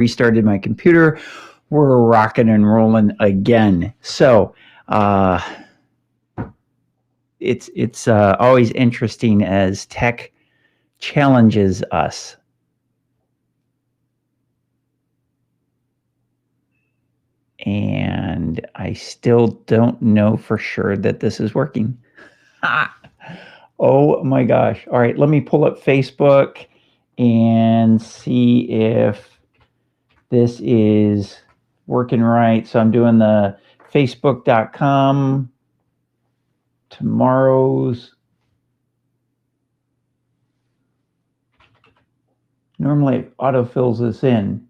restarted my computer. We're rocking and rolling again. So it's always interesting as tech challenges us. And I still don't know for sure that this is working. Oh my gosh. All right, let me pull up Facebook and see if this is working right. So I'm doing the facebook.com tomorrow's. Normally it autofills this in.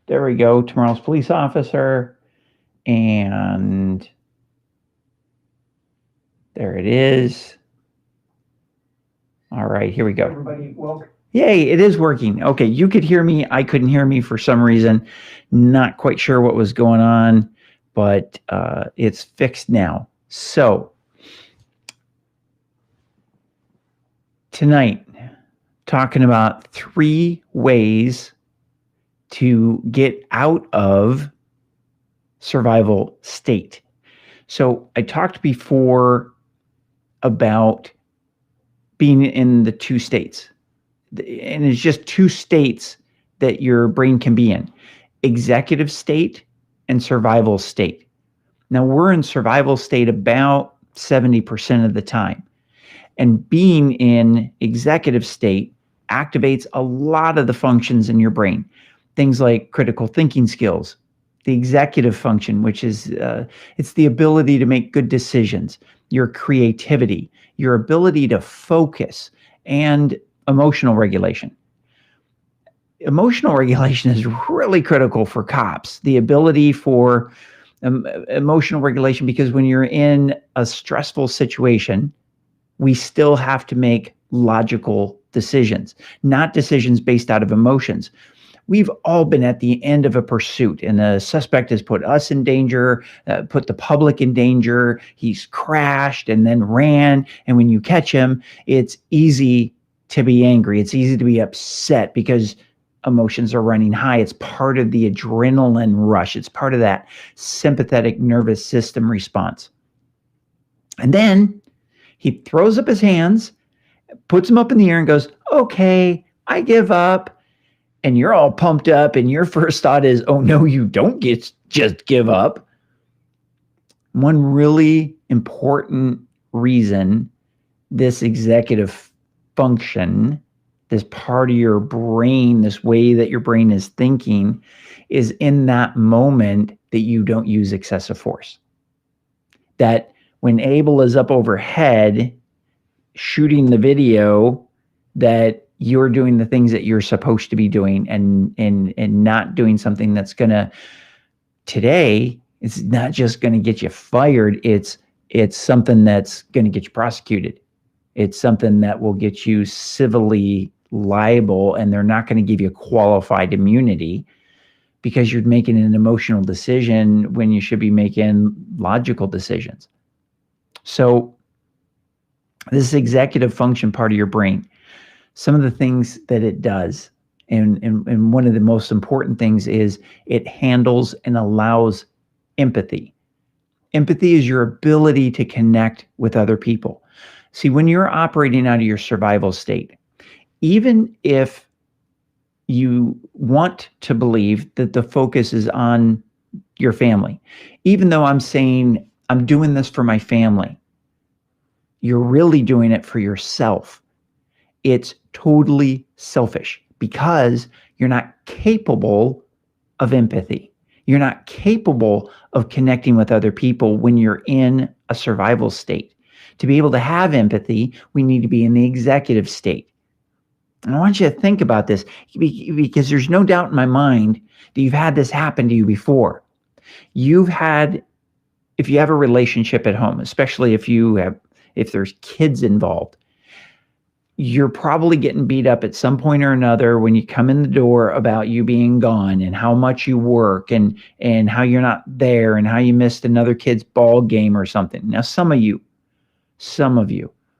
There we go, tomorrow's police officer. And there it is. All right, here we go. Everybody, welcome. Yay, it is working. Okay, you could hear me. I couldn't hear me for some reason. Not quite sure what was going on, but it's fixed now. So, tonight, talking about 3 ways to get out of survival state. So, I talked before about being in the 2 states. And it's just 2 states that your brain can be in: executive state and survival state. Now, we're in survival state about 70% of the time. And being in executive state activates a lot of the functions in your brain. Things like critical thinking skills, the executive function, which is it's the ability to make good decisions, your creativity, your ability to focus, and emotional regulation. Emotional regulation is really critical for cops, the ability for emotional regulation, because when you're in a stressful situation, we still have to make logical decisions, not decisions based out of emotions. We've all been at the end of a pursuit, and the suspect has put us in danger, put the public in danger. He's crashed and then ran. And when you catch him, it's easy to be angry. It's easy to be upset because emotions are running high. It's part of the adrenaline rush. It's part of that sympathetic nervous system response. And then he throws up his hands, puts them up in the air and goes, "Okay, I give up." And you're all pumped up, and your first thought is, "Oh no, you don't just give up." One really important reason this executive function, this part of your brain, this way that your brain is thinking, is in that moment that you don't use excessive force. That when Abel is up overhead shooting the video, that you're doing the things that you're supposed to be doing, and not doing something that's gonna, today, it's not just gonna get you fired, it's something that's gonna get you prosecuted. It's something that will get you civilly liable, and they're not gonna give you qualified immunity because you're making an emotional decision when you should be making logical decisions. So this executive function part of your brain, some of the things that it does, and one of the most important things is it handles and allows empathy. Empathy is your ability to connect with other people. See, when you're operating out of your survival state, even if you want to believe that the focus is on your family, even though I'm saying I'm doing this for my family, you're really doing it for yourself. It's totally selfish because you're not capable of empathy. You're not capable of connecting with other people when you're in a survival state. To be able to have empathy, we need to be in the executive state. And I want you to think about this, because there's no doubt in my mind that you've had this happen to you before. If you have a relationship at home, especially if there's kids involved, you're probably getting beat up at some point or another when you come in the door about you being gone and how much you work and how you're not there and how you missed another kid's ball game or something. Now, some of you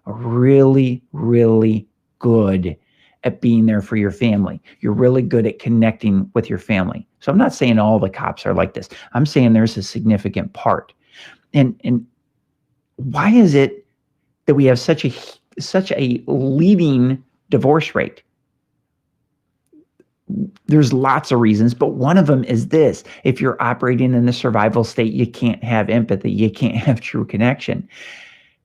are really, really good at being there for your family. You're really good at connecting with your family. So I'm not saying all the cops are like this. I'm saying there's a significant part. And why is it that we have such a leading divorce rate? There's lots of reasons, but one of them is this. If you're operating in the survival state, you can't have empathy. You can't have true connection.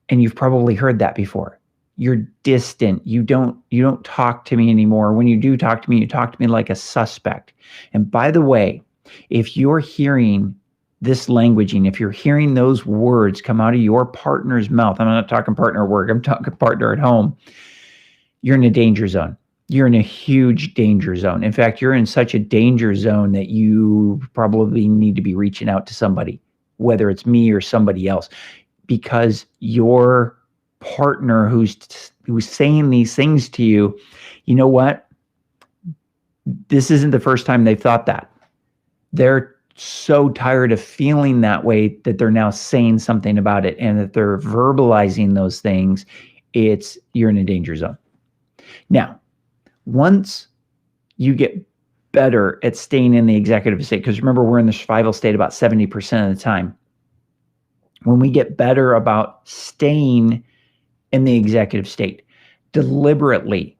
And you've probably heard that before. You're distant. You don't talk to me anymore. When you do talk to me, you talk to me like a suspect. And by the way, if you're hearing this languaging, if you're hearing those words come out of your partner's mouth, I'm not talking partner at work, I'm talking partner at home, you're in a danger zone. You're in a huge danger zone. In fact, you're in such a danger zone that you probably need to be reaching out to somebody, whether it's me or somebody else, because your partner who's saying these things to you, you know what? This isn't the first time they've thought that. They're so tired of feeling that way that they're now saying something about it, and that they're verbalizing those things. You're in a danger zone. Now, once you get better at staying in the executive state, because remember, we're in the survival state about 70% of the time. When we get better about staying in the executive state, deliberately,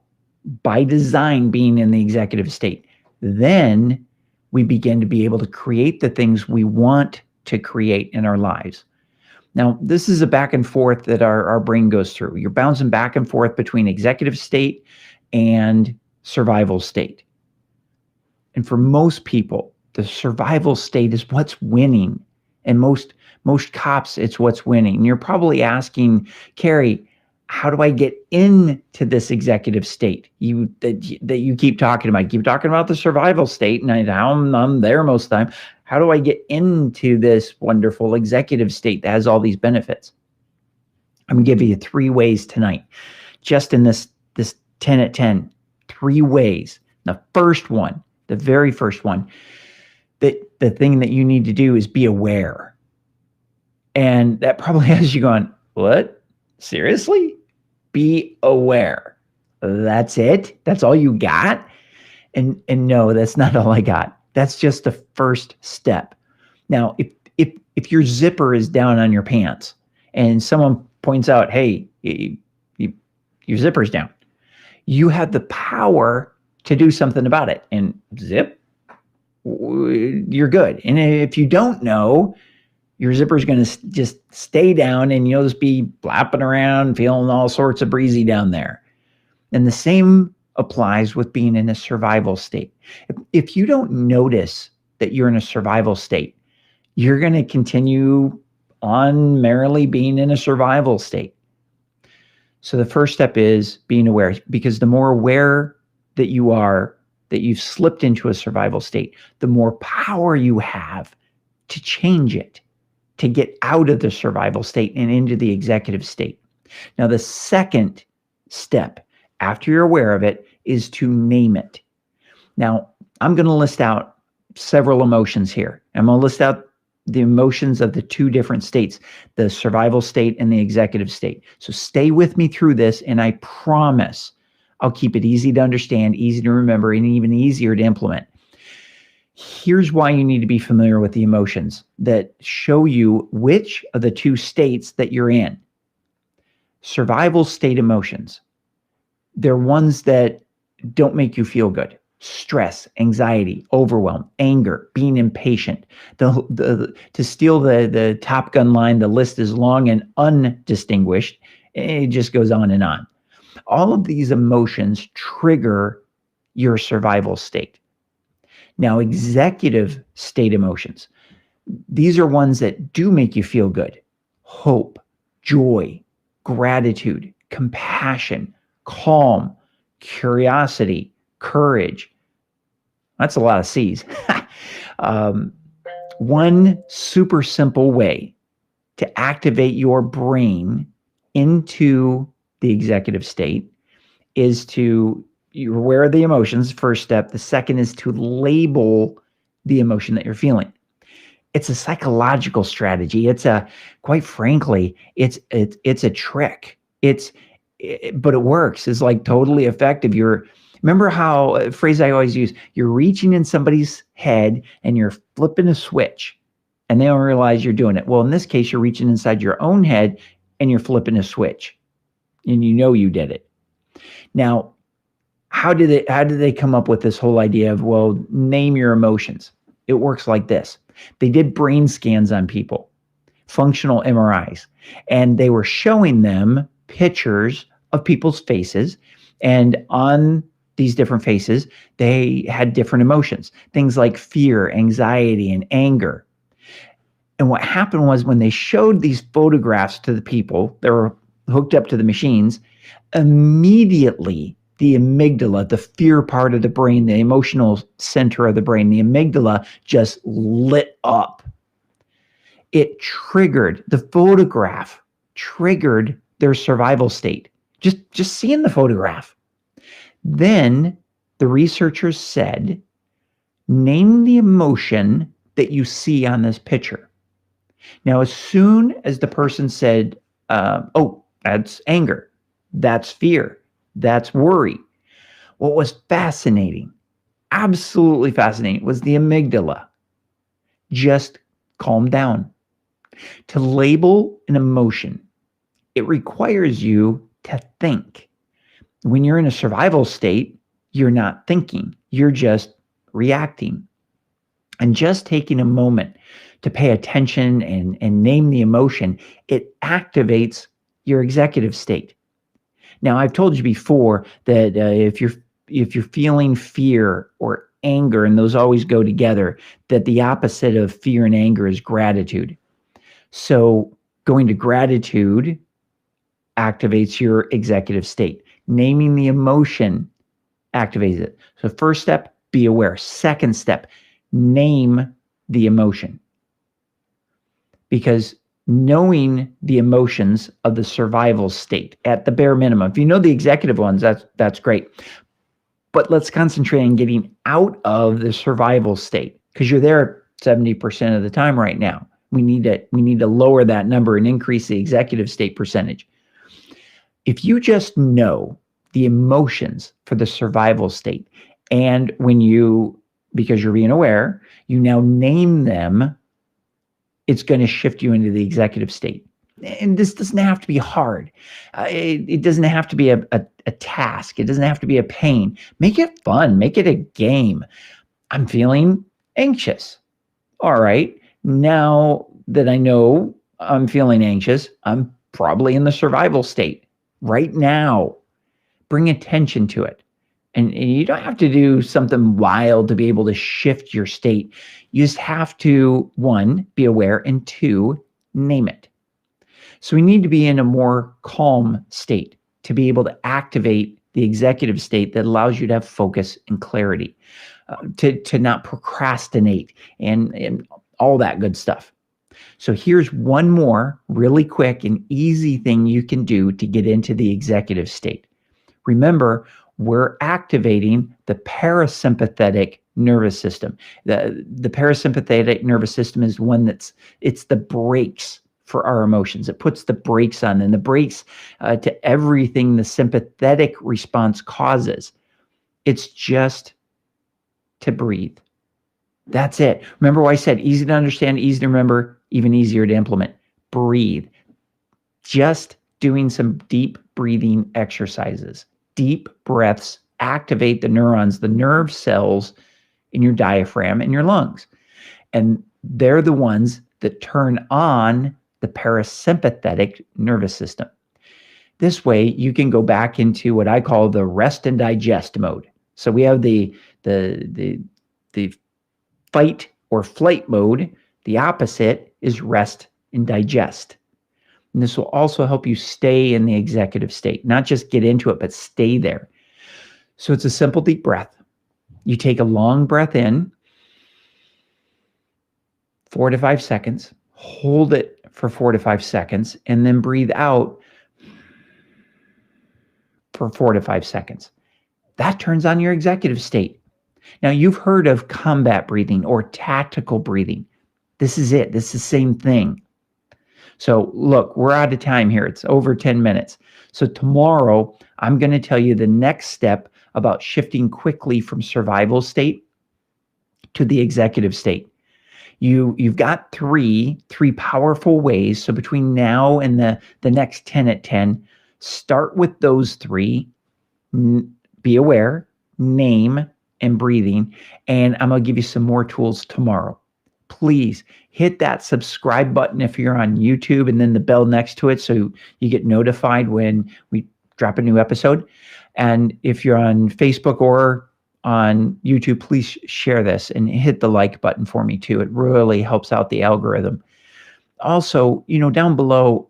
by design, being in the executive state, then we begin to be able to create the things we want to create in our lives. Now, this is a back and forth that our brain goes through. You're bouncing back and forth between executive state and survival state. And for most people, the survival state is what's winning. And most cops, it's what's winning. And you're probably asking, Carrie, how do I get into this executive state that you keep talking about? You keep talking about the survival state, and I'm there most of the time. How do I get into this wonderful executive state that has all these benefits? I'm going to give you 3 ways tonight, just in this 10 at 10, 3 ways. The first one, the very first one, that the thing that you need to do is be aware. And that probably has you going, what? Seriously? Be aware. That's it? That's all you got? And no, that's not all I got. That's just the first step. Now, if your zipper is down on your pants and someone points out, hey, your zipper's down, you have the power to do something about it. And zip, you're good. And if you don't know, your zipper is going to just stay down, and you'll just be flapping around, feeling all sorts of breezy down there. And the same applies with being in a survival state. If you don't notice that you're in a survival state, you're going to continue on merrily being in a survival state. So the first step is being aware, because the more aware that you are that you've slipped into a survival state, the more power you have to change it, to get out of the survival state and into the executive state. Now, the second step, after you're aware of it, is to name it. Now, I'm going to list out several emotions here. I'm going to list out the emotions of the 2 different states, the survival state and the executive state. So stay with me through this, and I promise I'll keep it easy to understand, easy to remember, and even easier to implement. Here's why you need to be familiar with the emotions that show you which of the 2 states that you're in. Survival state emotions, they're ones that don't make you feel good. Stress, anxiety, overwhelm, anger, being impatient. To steal the Top Gun line, the list is long and undistinguished. It just goes on and on. All of these emotions trigger your survival state. Now, executive state emotions, these are ones that do make you feel good. Hope, joy, gratitude, compassion, calm, curiosity, courage. That's a lot of C's. One super simple way to activate your brain into the executive state is you're aware of the emotions, first step. The second is to label the emotion that you're feeling. It's a psychological strategy. Quite frankly, it's a trick. but it works. It's like totally effective. Remember how a phrase I always use, you're reaching in somebody's head and you're flipping a switch and they don't realize you're doing it. Well, in this case, you're reaching inside your own head and you're flipping a switch and you know you did it. Now, how did they come up with this whole idea of, well, name your emotions? It works like this. They did brain scans on people, functional MRIs, and they were showing them pictures of people's faces, and on these different faces, they had different emotions, things like fear, anxiety, and anger. And what happened was when they showed these photographs to the people that were hooked up to the machines, immediately the amygdala, the fear part of the brain, the emotional center of the brain, the amygdala just lit up. It triggered, the photograph triggered their survival state. Just seeing the photograph. Then the researchers said, name the emotion that you see on this picture. Now, as soon as the person said, oh, that's anger, that's fear, that's worry, what was fascinating, absolutely fascinating, was the amygdala just calmed down. To label an emotion, it requires you to think. When you're in a survival state, you're not thinking, you're just reacting. And just taking a moment to pay attention and name the emotion, it activates your executive state. Now, I've told you before that if you're feeling fear or anger, and those always go together, that the opposite of fear and anger is gratitude. So going to gratitude activates your executive state. Naming the emotion activates it. So first step, be aware. Second step, name the emotion. Because knowing the emotions of the survival state at the bare minimum, if you know the executive ones, that's great. But let's concentrate on getting out of the survival state, because you're there 70% of the time right now. We need to lower that number and increase the executive state percentage. If you just know the emotions for the survival state, and because you're being aware, you now name them, it's going to shift you into the executive state. And this doesn't have to be hard. It doesn't have to be a task. It doesn't have to be a pain. Make it fun. Make it a game. I'm feeling anxious. All right. Now that I know I'm feeling anxious, I'm probably in the survival state right now. Bring attention to it. And you don't have to do something wild to be able to shift your state. You just have to, 1, be aware, and 2, name it. So we need to be in a more calm state to be able to activate the executive state that allows you to have focus and clarity, to not procrastinate and all that good stuff. So here's one more really quick and easy thing you can do to get into the executive state. Remember, we're activating the parasympathetic nervous system. The parasympathetic nervous system is one it's the brakes for our emotions. It puts the brakes on, and the brakes to everything the sympathetic response causes. It's just to breathe. That's it. Remember what I said, easy to understand, easy to remember, even easier to implement. Breathe. Just doing some deep breathing exercises. Deep breaths activate the neurons, the nerve cells in your diaphragm and your lungs. And they're the ones that turn on the parasympathetic nervous system. This way, you can go back into what I call the rest and digest mode. So we have the fight or flight mode. The opposite is rest and digest. And this will also help you stay in the executive state, not just get into it, but stay there. So it's a simple deep breath. You take a long breath in, 4 to 5 seconds, hold it for 4 to 5 seconds, and then breathe out for 4 to 5 seconds. That turns on your executive state. Now, you've heard of combat breathing or tactical breathing. This is it. This is the same thing. So look, we're out of time here. It's over 10 minutes. So tomorrow, I'm going to tell you the next step about shifting quickly from survival state to the executive state. You've got three powerful ways. So between now and the next 10 at 10, start with those three. Be aware, name, and breathing. And I'm going to give you some more tools tomorrow. Please hit that subscribe button if you're on YouTube, and then the bell next to it so you get notified when we drop a new episode. And if you're on Facebook or on YouTube, please share this and hit the like button for me too. It really helps out the algorithm. Also, down below,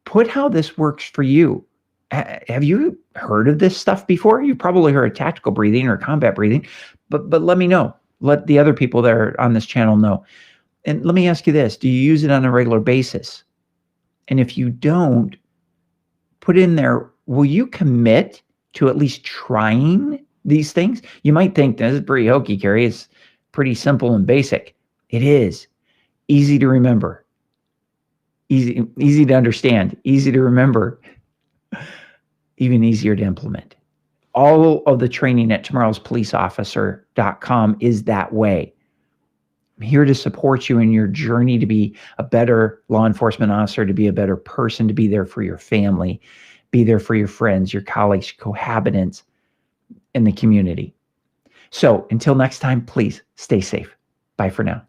put how this works for you. Have you heard of this stuff before? You've probably heard of tactical breathing or combat breathing, but let me know. Let the other people that are on this channel know. And let me ask you this, do you use it on a regular basis? And if you don't, put in there, will you commit to at least trying these things? You might think this is pretty hokey, Carrie. It's pretty simple and basic. It is. Easy to remember. Easy to understand. Easy to remember. Even easier to implement. All of the training at tomorrowspoliceofficer.com is that way. I'm here to support you in your journey to be a better law enforcement officer, to be a better person, to be there for your family, be there for your friends, your colleagues, cohabitants in the community. So until next time, please stay safe. Bye for now.